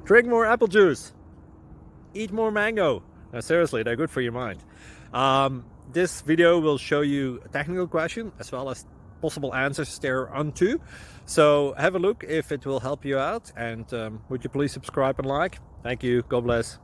Drink more apple juice. Eat more mango. No, seriously, they're good for your mind. This video will show you a technical question as well as possible answers thereunto. So have a look if it will help you out, and would you please subscribe and like? Thank you. God bless.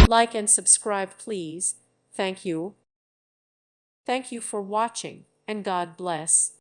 Like and subscribe, please. Thank you. Thank you for watching, and God bless.